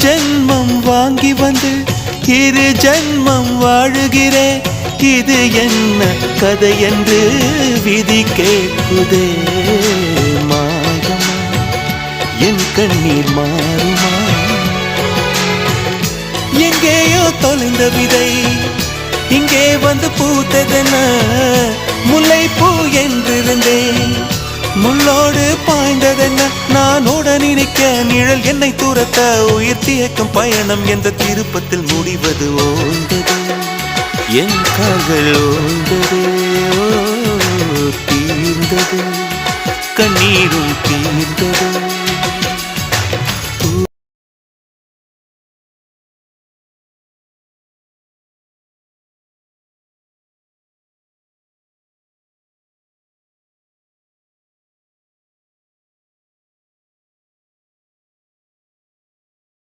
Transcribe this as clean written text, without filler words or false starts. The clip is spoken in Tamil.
ஜென்மம் வாங்கி வந்து இரு ஜென்மம் வாழுகிறேன். இது என்ன கதை என்று விதி கேட்குதே. மாயமா என் கண்ணீர் மாறுமா? எங்கேயோ தொலைந்த விதை இங்கே வந்து பூத்ததென முல்லைப்பூ என்றிருந்தேன். முள்ளோடு பாய்ந்ததென்ன நான் உடனிருக்க நிழல் என்னை தூரத்த உயிர் தியக்கும் பயணம் என்ற திருப்பத்தில் முடிவது ஓய்ந்தது. என் கால்கள் ஓய்ந்தது, தீர்ந்தது, கண்ணீரும் தீர்ந்தது.